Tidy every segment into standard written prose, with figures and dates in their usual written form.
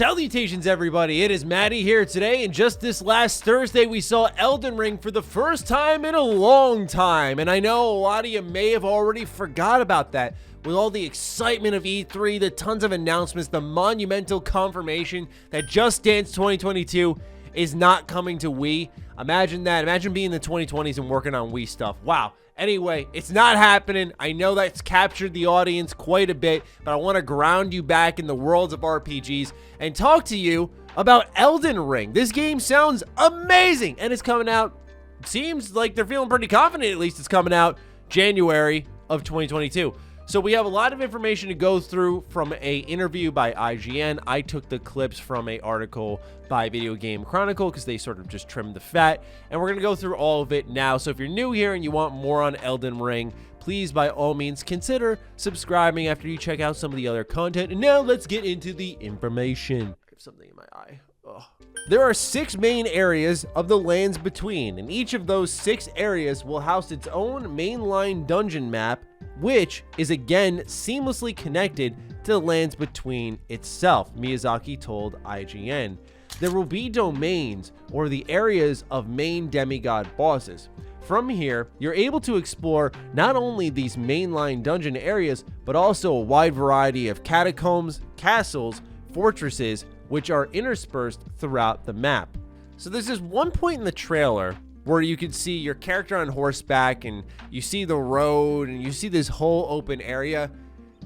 Salutations, everybody. It is Matty here today, and just this last Thursday, we saw Elden Ring for the first time in a long time, and I know a lot of you may have already forgot about that. With all the excitement of E3, the tons of announcements, the monumental confirmation that Just Dance 2022 is not coming to Wii. Imagine that. Imagine being in the 2020s and working on Wii stuff. Wow. Anyway, it's not happening. I know that's captured the audience quite a bit, but I want to ground you back in the worlds of RPGs and talk to you about Elden Ring. This game sounds amazing, and it's coming out, seems like they're feeling pretty confident, at least it's coming out January of 2022. So we have a lot of information to go through from a interview by IGN. I took the clips from a article by Video Game Chronicle because they sort of just trimmed the fat, and we're going to go through all of it now. So if you're new here and you want more on Elden Ring, please by all means consider subscribing after you check out some of the other content. And now let's get into the information. I have something in my eye. Ugh. There are 6 main areas of the lands between, and each of those 6 areas will house its own mainline dungeon map, which is again seamlessly connected to the lands between itself, Miyazaki told IGN. There will be domains, or the areas of main demigod bosses. From here, you're able to explore not only these mainline dungeon areas, but also a wide variety of catacombs, castles, fortresses, which are interspersed throughout the map. So there's this one point in the trailer where you can see your character on horseback and you see the road and you see this whole open area.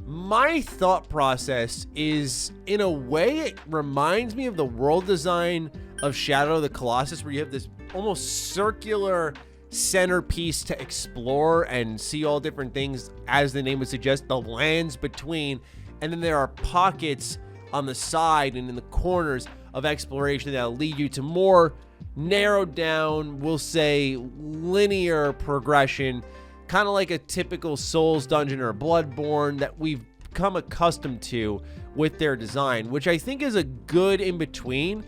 My thought process is, in a way, it reminds me of the world design of Shadow of the Colossus, where you have this almost circular centerpiece to explore and see all different things, as the name would suggest, the lands between, and then there are pockets on the side and in the corners of exploration that'll lead you to more narrowed down, we'll say, linear progression, kind of like a typical Souls dungeon or Bloodborne that we've become accustomed to with their design, which I think is a good in-between.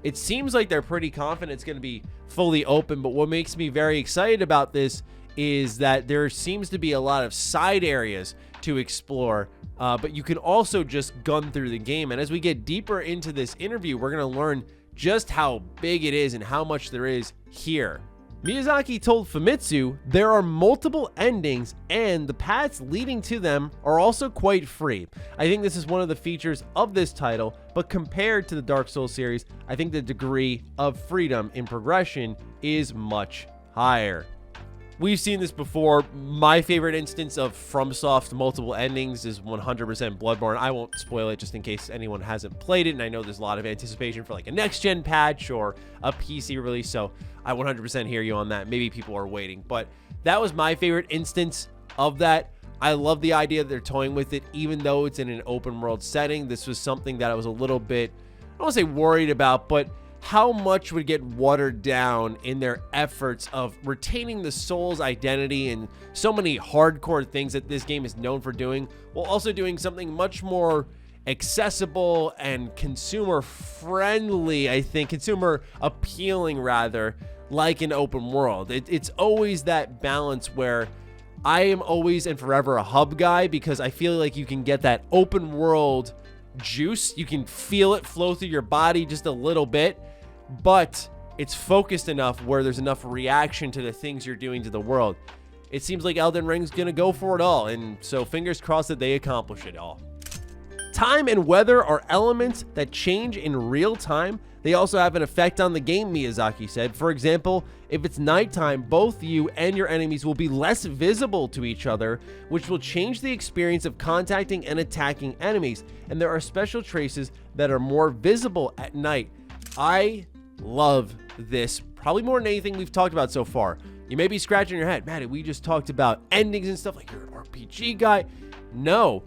It seems like they're pretty confident it's going to be fully open, but what makes me very excited about this is that there seems to be a lot of side areas to explore, but you can also just gun through the game. And as we get deeper into this interview, we're going to learn just how big it is and how much there is here. Miyazaki told Famitsu there are multiple endings and the paths leading to them are also quite free. I think this is one of the features of this title, but compared to the Dark Souls series, I think the degree of freedom in progression is much higher. We've seen this before. My favorite instance of FromSoft multiple endings is 100% Bloodborne. I won't spoil it just in case anyone hasn't played it, and I know there's a lot of anticipation for like a next-gen patch or a PC release, so I 100% hear you on that. Maybe people are waiting, but that was my favorite instance of that. I love the idea that they're toying with it, even though it's in an open-world setting. This was something that I was a little bit, I don't want to say worried about, but how much would get watered down in their efforts of retaining the Souls identity and so many hardcore things that this game is known for doing, while also doing something much more accessible and consumer friendly, I think, consumer appealing rather, like an open world. It's always that balance where I am always and forever a hub guy, because I feel like you can get that open world juice. You can feel it flow through your body just a little bit, but it's focused enough where there's enough reaction to the things you're doing to the world. It seems like Elden Ring's gonna go for it all, and so fingers crossed that they accomplish it all. Time and weather are elements that change in real time. They also have an effect on the game, Miyazaki said. For example, if it's nighttime, both you and your enemies will be less visible to each other, which will change the experience of contacting and attacking enemies. And there are special traces that are more visible at night. I love this, probably more than anything we've talked about so far. You may be scratching your head, Matty, we just talked about endings and stuff, like you're an RPG guy. No,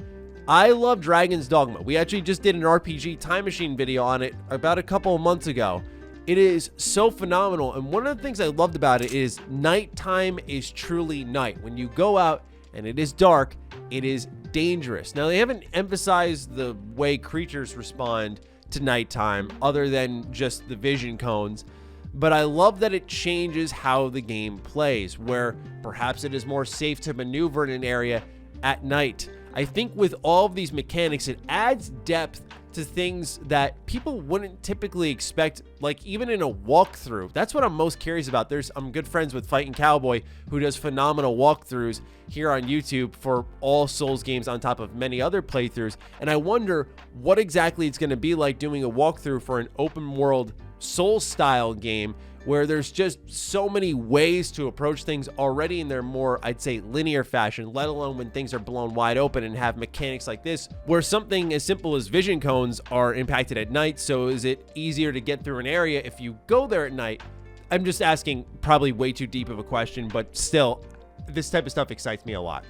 I love Dragon's Dogma. We actually just did an RPG Time Machine video on it about a couple of months ago. It is so phenomenal, and one of the things I loved about it is nighttime is truly night. When you go out and it is dark, it is dangerous. Now, they haven't emphasized the way creatures respond to nighttime other than just the vision cones, but I love that it changes how the game plays, where perhaps it is more safe to maneuver in an area at night. I think with all of these mechanics, it adds depth to to things that people wouldn't typically expect, like even in a walkthrough. That's what I'm most curious about. I'm good friends with Fightin' Cowboy, who does phenomenal walkthroughs here on YouTube for all Souls games on top of many other playthroughs. And I wonder what exactly it's going to be like doing a walkthrough for an open world Souls style game where there's just so many ways to approach things already in their more, I'd say, linear fashion, let alone when things are blown wide open and have mechanics like this, where something as simple as vision cones are impacted at night. So is it easier to get through an area if you go there at night? I'm just asking probably way too deep of a question, but still, this type of stuff excites me a lot.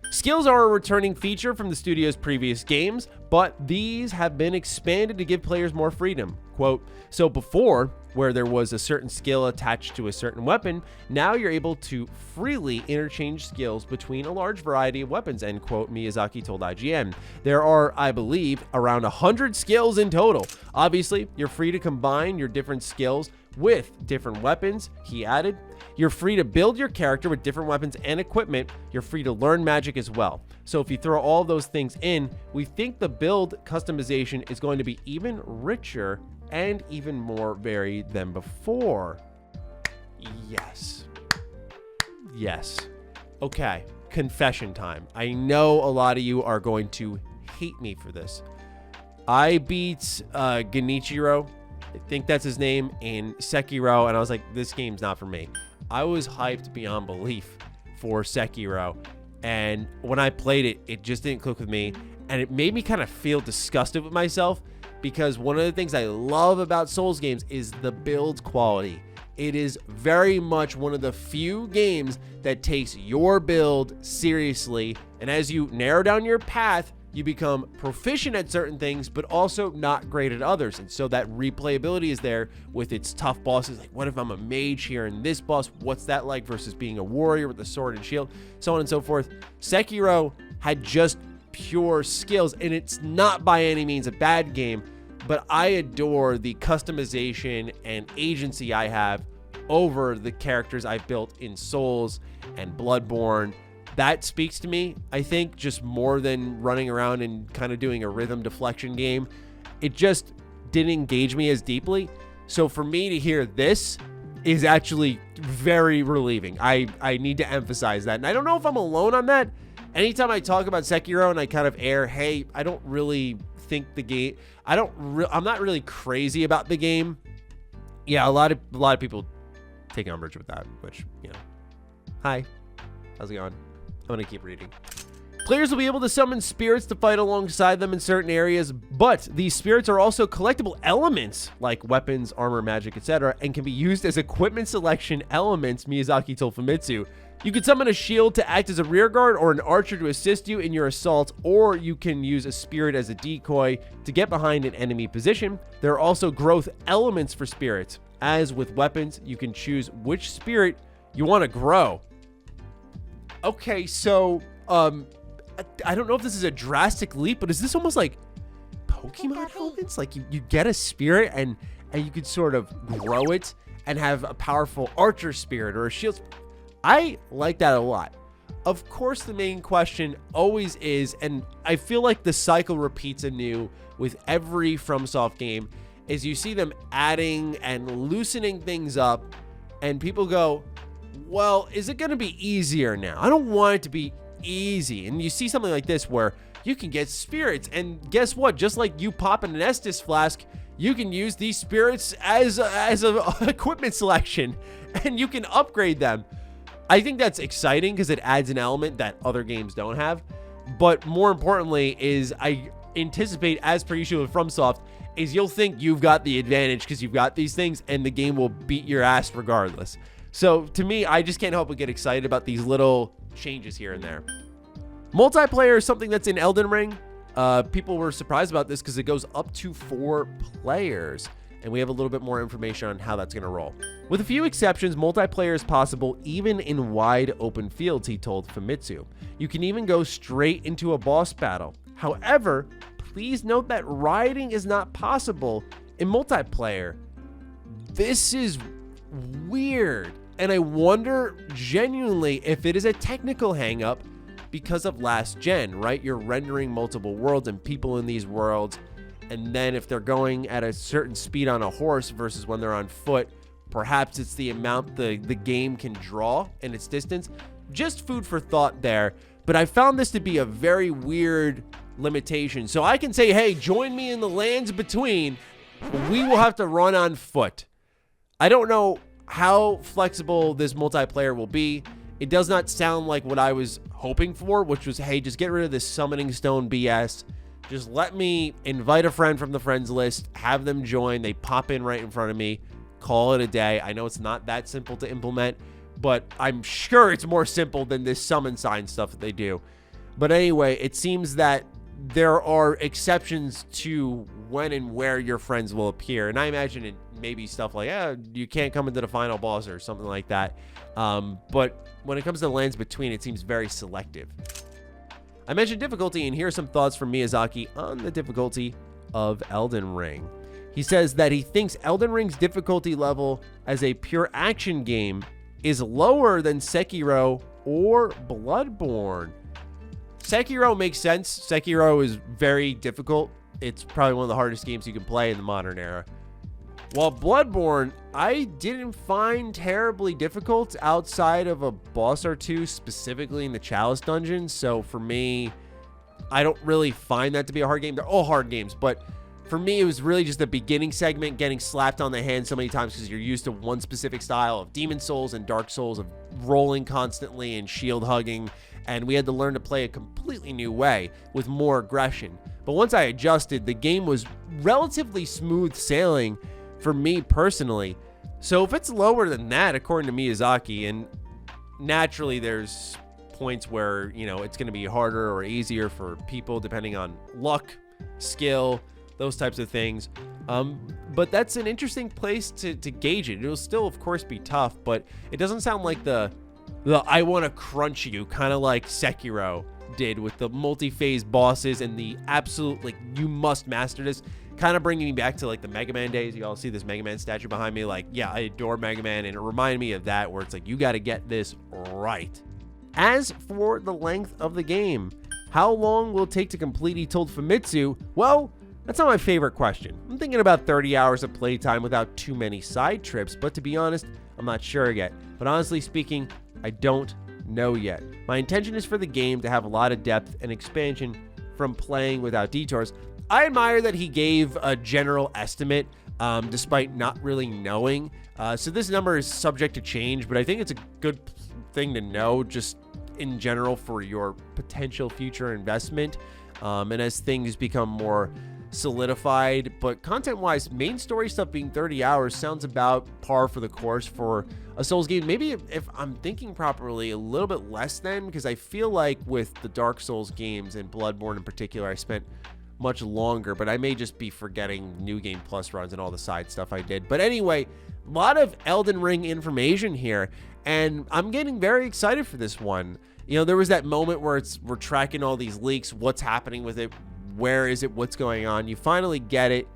Skills are a returning feature from the studio's previous games, but these have been expanded to give players more freedom. Quote, so before, where there was a certain skill attached to a certain weapon, now you're able to freely interchange skills between a large variety of weapons, end quote, Miyazaki told IGN. There are, I believe, around 100 skills in total. Obviously, you're free to combine your different skills with different weapons, he added. You're free to build your character with different weapons and equipment. You're free to learn magic as well. So if you throw all those things in, we think the build customization is going to be even richer and even more varied than before. Yes. Yes. Okay, confession time. I know a lot of you are going to hate me for this. I beat Genichiro, I think that's his name, in Sekiro, and I was like, this game's not for me. I was hyped beyond belief for Sekiro, and when I played it, it just didn't click with me, and it made me kind of feel disgusted with myself, because one of the things I love about Souls games is the build quality. It is very much one of the few games that takes your build seriously, and as you narrow down your path, you become proficient at certain things, but also not great at others. And so that replayability is there with its tough bosses. Like, what if I'm a mage here in this boss? What's that like versus being a warrior with a sword and shield? So on and so forth. Sekiro had just pure skills, and it's not by any means a bad game, but I adore the customization and agency I have over the characters I've built in Souls and Bloodborne. That speaks to me, I think, just more than running around and kind of doing a rhythm deflection game. It just didn't engage me as deeply. So for me to hear this is actually very relieving. I need to emphasize that. And I don't know if I'm alone on that. Anytime I talk about Sekiro and I kind of air, hey, I don't really think the game, I'm not really crazy about the game. Yeah, a lot of people take umbrage with that, which, you know, hi, how's it going? I'm going to keep reading. Players will be able to summon spirits to fight alongside them in certain areas, but these spirits are also collectible elements like weapons, armor, magic, etc., and can be used as equipment selection elements, Miyazaki told Famitsu. You can summon a shield to act as a rear guard or an archer to assist you in your assault, or you can use a spirit as a decoy to get behind an enemy position. There are also growth elements for spirits. As with weapons, you can choose which spirit you want to grow. Okay, so, I don't know if this is a drastic leap, but is this almost like Pokemon elements? Like you get a spirit and you could sort of grow it and have a powerful archer spirit or a shield. I like that a lot. Of course, the main question always is, and I feel like the cycle repeats anew with every FromSoft game, is you see them adding and loosening things up, and people go, well, is it going to be easier now? I don't want it to be easy. And you see something like this where you can get spirits, and guess what? Just like you pop an Estus flask, you can use these spirits as a equipment selection, and you can upgrade them. I think that's exciting because it adds an element that other games don't have. But more importantly is I anticipate, as per usual with FromSoft, is you'll think you've got the advantage because you've got these things, and the game will beat your ass regardless. So to me, I just can't help but get excited about these little changes here and there. Multiplayer is something that's in Elden Ring. People were surprised about this because it goes up to 4 players, and we have a little bit more information on how that's going to roll. With a few exceptions, multiplayer is possible even in wide open fields, he told Famitsu. You can even go straight into a boss battle. However, please note that riding is not possible in multiplayer. This is weird, and I wonder genuinely if it is a technical hang-up because of last gen, right? You're rendering multiple worlds and people in these worlds, And then if they're going at a certain speed on a horse versus when they're on foot, perhaps it's the amount the game can draw in its distance. Just food for thought there. But I found this to be a very weird limitation. So I can say, hey, join me in the lands between. We will have to run on foot. I don't know how flexible this multiplayer will be. It does not sound like what I was hoping for, which was, hey, just get rid of this summoning stone BS. Just let me invite a friend from the friends list, have them join. They pop in right in front of me, call it a day. I know it's not that simple to implement, but I'm sure it's more simple than this summon sign stuff that they do. But anyway, it seems that there are exceptions to when and where your friends will appear. And I imagine it may be stuff like, you can't come into the final boss or something like that. But when it comes to the lands between, it seems very selective. I mentioned difficulty, and here are some thoughts from Miyazaki on the difficulty of Elden Ring. He says that he thinks Elden Ring's difficulty level as a pure action game is lower than Sekiro or Bloodborne. Sekiro makes sense. Sekiro is very difficult. It's probably one of the hardest games you can play in the modern era. While Bloodborne, I didn't find terribly difficult outside of a boss or two, specifically in the Chalice dungeon. So for me, I don't really find that to be a hard game. They're all hard games, but for me, it was really just the beginning segment, getting slapped on the hand so many times because you're used to one specific style of Demon Souls and Dark Souls, of rolling constantly and shield hugging. And we had to learn to play a completely new way with more aggression. But once I adjusted, the game was relatively smooth sailing for me personally. So if it's lower than that, according to Miyazaki, and naturally there's points where, it's going to be harder or easier for people depending on luck, skill, those types of things. But that's an interesting place to gauge it. It'll still, of course, be tough, but it doesn't sound like the I want to crunch you, kind of like Sekiro did with the multi-phase bosses and the absolute, you must master this. Kind of bringing me back to the Mega Man days. You all see this Mega Man statue behind me. I adore Mega Man, and it reminded me of that, where it's you got to get this right. As for the length of the game, how long will it take to complete, he told Famitsu? Well, that's not my favorite question. I'm thinking about 30 hours of playtime without too many side trips, but to be honest, I'm not sure yet. But honestly speaking, I don't know yet. My intention is for the game to have a lot of depth and expansion from playing without detours. I admire that he gave a general estimate despite not really knowing. So this number is subject to change, but I think it's a good thing to know just in general for your potential future investment. And as things become more solidified, but content-wise, main story stuff being 30 hours sounds about par for the course for a Souls game. Maybe if I'm thinking properly, a little bit less than, because I feel like with the Dark Souls games and Bloodborne in particular, I spent much longer, but I may just be forgetting New Game Plus runs and all the side stuff I did. But anyway, a lot of Elden Ring information here, and I'm getting very excited for this one. There was that moment where we're tracking all these leaks, what's happening with it, where is it, what's going on. You finally get it.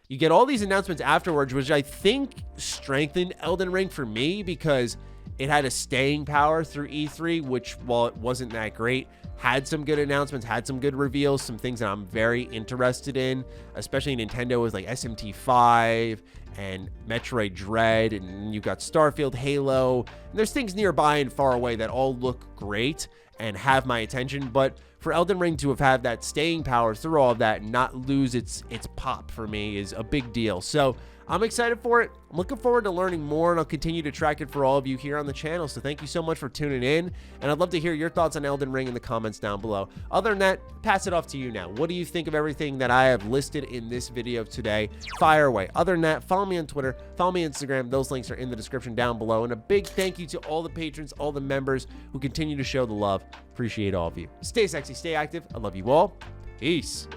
You get all these announcements afterwards, which I think strengthened Elden Ring for me because it had a staying power through E3, which, while it wasn't that great, had some good announcements, had some good reveals, some things that I'm very interested in, especially Nintendo with SMT5 and Metroid Dread, and you've got Starfield, Halo, and there's things nearby and far away that all look great and have my attention. But for Elden Ring to have had that staying power through all of that and not lose its pop for me is a big deal. So I'm excited for it. I'm looking forward to learning more, and I'll continue to track it for all of you here on the channel. So thank you so much for tuning in, and I'd love to hear your thoughts on Elden Ring in the comments down below. Other than that, pass it off to you now. What do you think of everything that I have listed in this video today? Fire away. Other than that, follow me on Twitter, follow me on Instagram. Those links are in the description down below. And a big thank you to all the patrons, all the members who continue to show the love. Appreciate all of you. Stay sexy, stay active. I love you all. Peace.